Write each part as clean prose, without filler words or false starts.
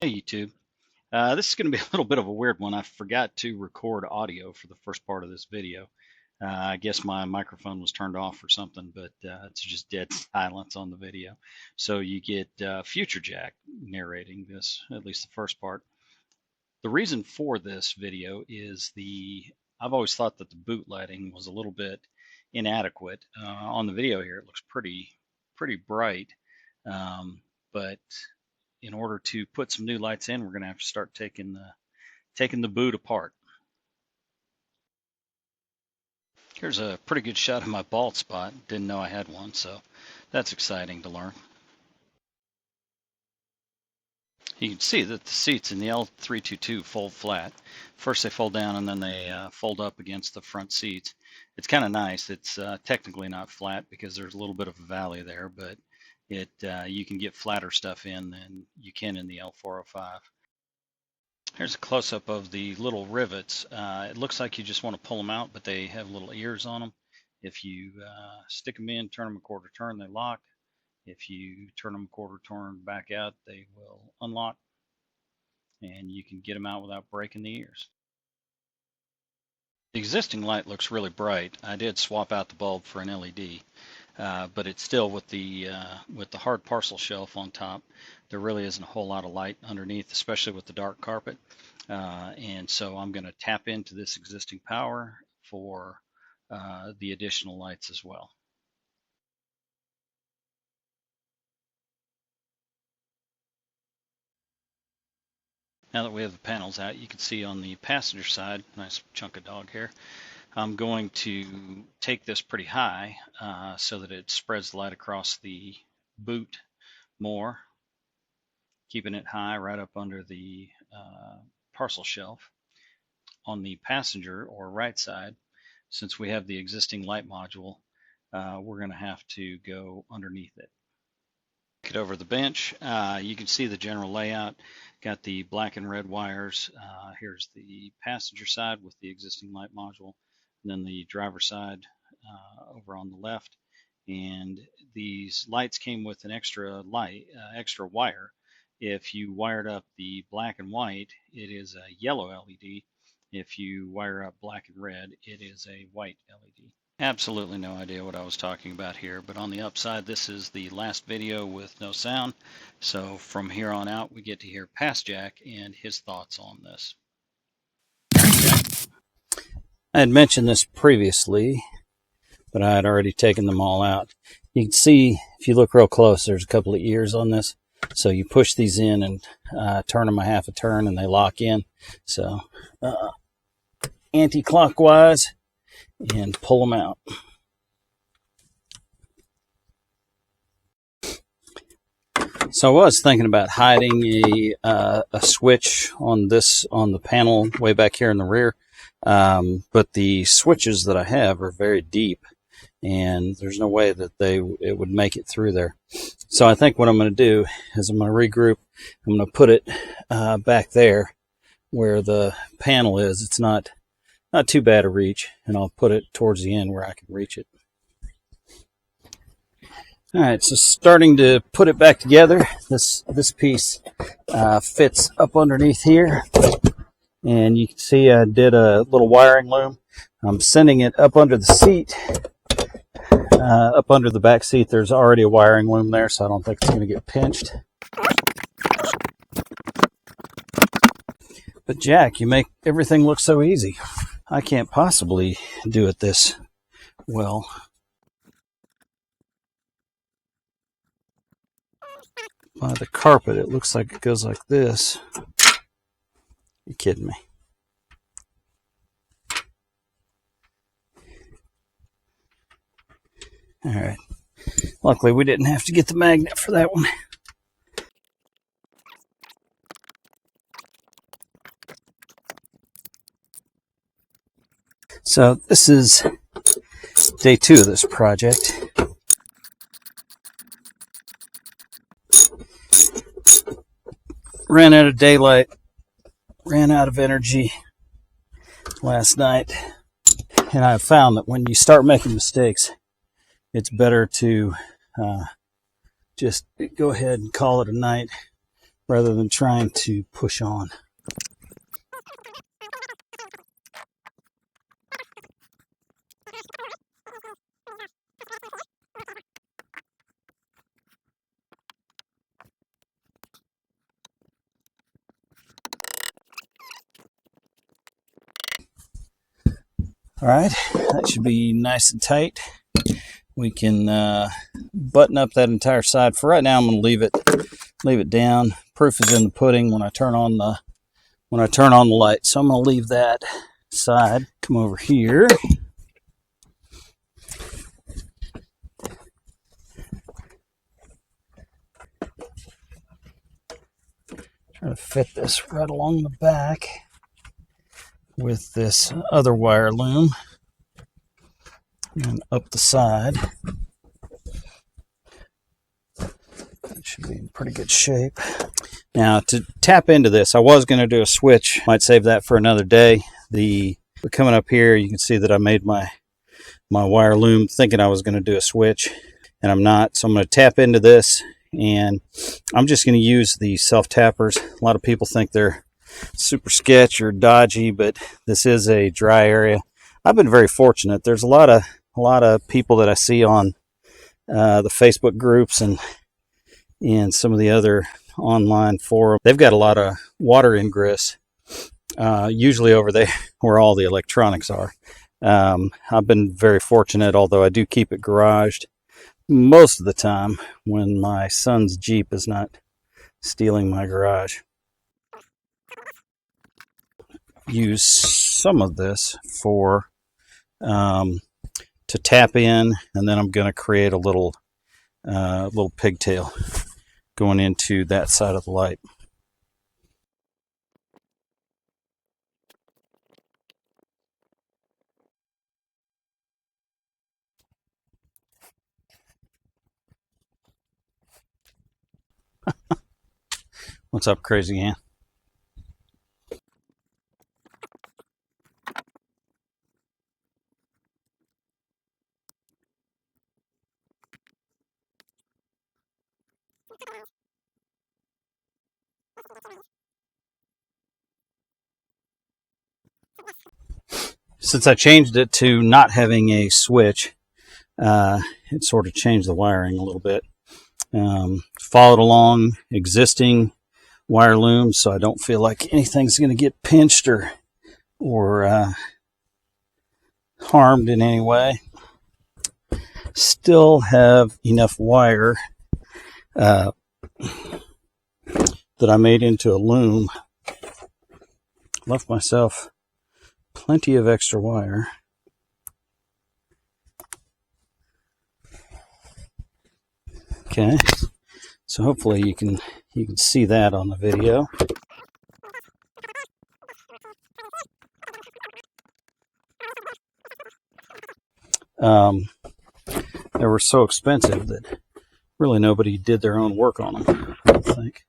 Hey YouTube, this is going to be a little bit of a weird one. I forgot to record audio for the first part of this video. I guess my microphone was turned off or something, but it's just dead silence on the video. So you get Future Jack narrating this, at least the first part. The reason for this video is I've always thought that the boot lighting was a little bit inadequate. On the video here, it looks pretty bright, but in order to put some new lights in, we're going to have to start taking the boot apart. Here's a pretty good shot of my bald spot. Didn't know I had one, so that's exciting to learn. You can see that the seats in the L322 fold flat. First they fold down and then they fold up against the front seats. It's kind of nice. It's technically not flat because there's a little bit of a valley there, but you can get flatter stuff in than you can in the L405. Here's a close-up of the little rivets. It looks like you just want to pull them out, but they have little ears on them. If you stick them in, turn them a quarter turn, they lock. If you turn them a quarter turn back out, they will unlock, and you can get them out without breaking the ears. The existing light looks really bright. I did swap out the bulb for an LED, but it's still with the hard parcel shelf on top. There really isn't a whole lot of light underneath, especially with the dark carpet. And so I'm going to tap into this existing power for the additional lights as well. Now that we have the panels out, you can see on the passenger side, nice chunk of dog hair, I'm going to take this pretty high so that it spreads the light across the boot more, keeping it high right up under the parcel shelf. On the passenger or right side, since we have the existing light module, we're going to have to go underneath it. It over the bench, you can see the general layout. Got the black and red wires. Here's the passenger side with the existing light module, and then the driver side over on the left. And these lights came with an extra wire. If you wired up the black and white, it is a yellow LED. If you wire up black and red, it is a white LED. Absolutely no idea what I was talking about here, but on the upside, this is the last video with no sound. So from here on out, we get to hear Past Jack and his thoughts on this. I had mentioned this previously, but I had already taken them all out. You can see, if you look real close, there's a couple of ears on this. So you push these in and turn them a half a turn and they lock in. So anti-clockwise, and pull them out. So I was thinking about hiding a switch on the panel way back here in the rear, but the switches that I have are very deep, and there's no way that it would make it through there. So I think what I'm going to do is I'm going to regroup. I'm going to put it back there where the panel is. It's not too bad a reach, and I'll put it towards the end where I can reach it. All right, so starting to put it back together. This piece fits up underneath here, and you can see I did a little wiring loom. I'm sending it up under the seat, up under the back seat. There's already a wiring loom there, so I don't think it's going to get pinched. But Jack, you make everything look so easy. I can't possibly do it this well. By the carpet, it looks like it goes like this. You're kidding me. All right. Luckily, we didn't have to get the magnet for that one. So this is day 2 of this project. Ran out of daylight, ran out of energy last night, and I've found that when you start making mistakes, it's better to just go ahead and call it a night rather than trying to push on. All right, that should be nice and tight. We can button up that entire side. For right now, I'm going to leave it down. Proof is in the pudding when I turn on the light. So I'm going to leave that side. Come over here. Try to fit this right along the back with this other wire loom and up the side. That should be in pretty good shape. Now, to tap into this, I was going to do a switch. Might save that for another day. But coming up here, you can see that I made my wire loom thinking I was going to do a switch, and I'm not. So I'm going to tap into this, and I'm just going to use the self-tappers. A lot of people think they're super sketch or dodgy, but this is a dry area. I've been very fortunate. There's a lot of people that I see on the Facebook groups and some of the other online forums. They've got a lot of water ingress, usually over there where all the electronics are. I've been very fortunate, although I do keep it garaged most of the time when my son's Jeep is not stealing my garage. Use some of this for to tap in, and then I'm going to create a little pigtail going into that side of the light. What's up, Crazy Ann? Since I changed it to not having a switch, it sort of changed the wiring a little bit. Followed along existing wire looms, so I don't feel like anything's going to get pinched or harmed in any way. Still have enough wire that I made into a loom. Left myself plenty of extra wire. Okay, so hopefully you can see that on the video. They were so expensive that really nobody did their own work on them, I don't think.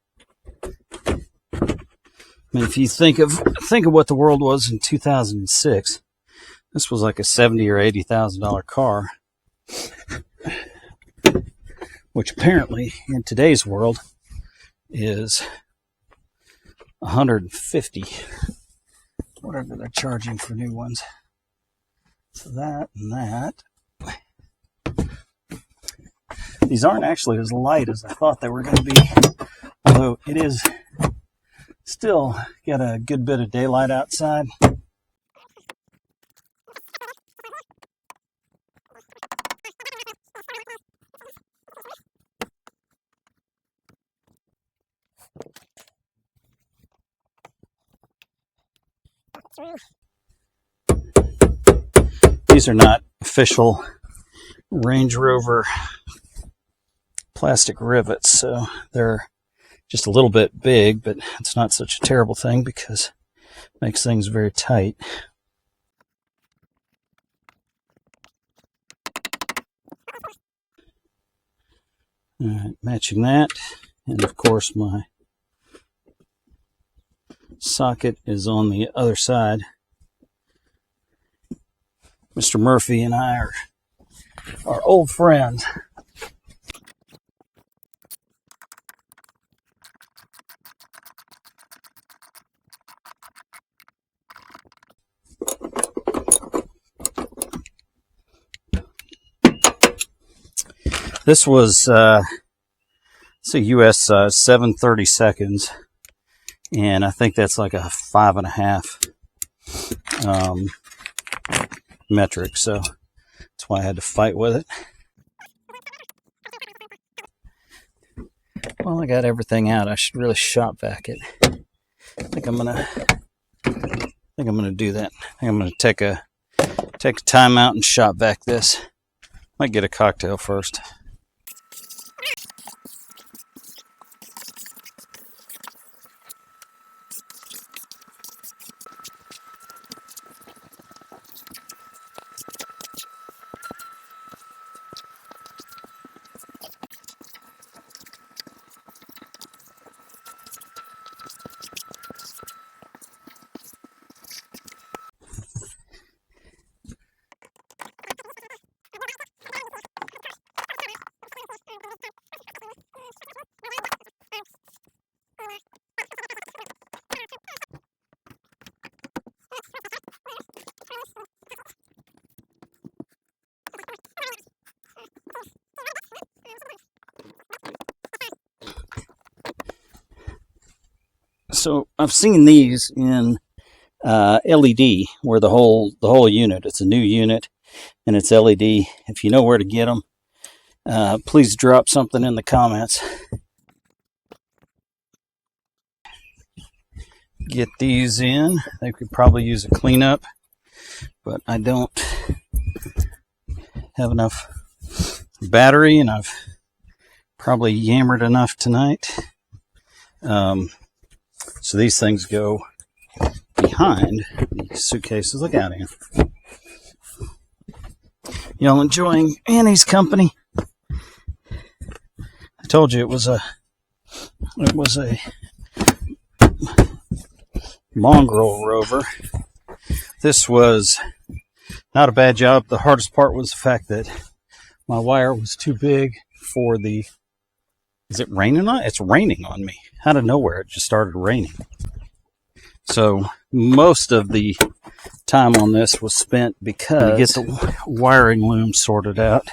I mean, if you think of what the world was in 2006, this was like a $70,000 or $80,000 car, which apparently in today's world is $150, whatever they're charging for new ones. So that and that. These aren't actually as light as I thought they were going to be, although it is still got a good bit of daylight outside. These are not official Range Rover plastic rivets, so they're just a little bit big, but it's not such a terrible thing because it makes things very tight. All right, matching that, and of course my socket is on the other side. Mr. Murphy and I are old friends. This was it's a US size, 7/32, and I think that's like a 5.5 metric. So that's why I had to fight with it. Well, I got everything out. I should really shop vac it. I think I'm gonna do that. I think I'm gonna take a time out and shop vac this. Might get a cocktail first. So I've seen these in LED, where the whole unit. It's a new unit, and it's LED. If you know where to get them, please drop something in the comments. Get these in. They could probably use a cleanup, but I don't have enough battery, and I've probably yammered enough tonight. So these things go behind the suitcases. Look out, Ann. Y'all enjoying Annie's company? I told you it was a mongrel rover. This was not a bad job. The hardest part was the fact that my wire was too big for the... Is it raining on it? It's raining on me. Out of nowhere, it just started raining. So most of the time on this was spent because to get the wiring loom sorted out.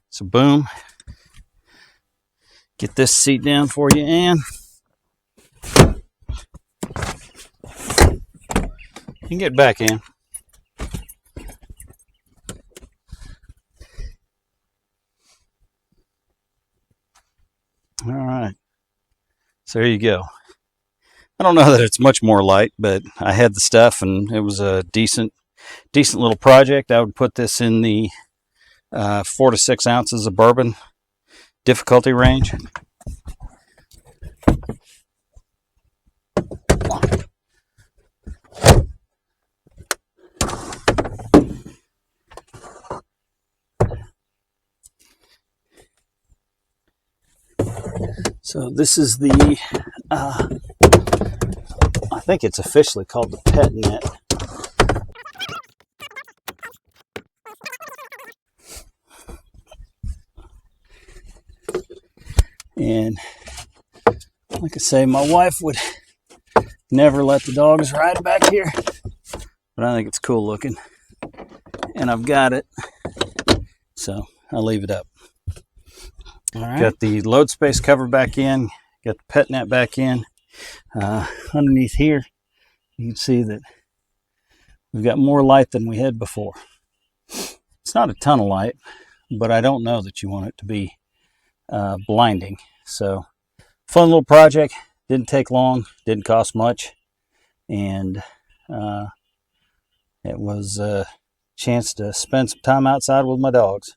So boom. Get this seat down for you, Ann. You can get back, Ann. All right. So there you go. I don't know that it's much more light, but I had the stuff, and it was a decent little project. I would put this in the 4 to 6 ounces of bourbon difficulty range. So this is the, I think it's officially called the Pet Net. And like I say, my wife would never let the dogs ride back here, but I think it's cool looking, and I've got it, so I'll leave it up. All right. Got the load space cover back in, got the pet net back in. Underneath here, you can see that we've got more light than we had before. It's not a ton of light, but I don't know that you want it to be blinding. So fun little project, didn't take long, didn't cost much, and it was a chance to spend some time outside with my dogs.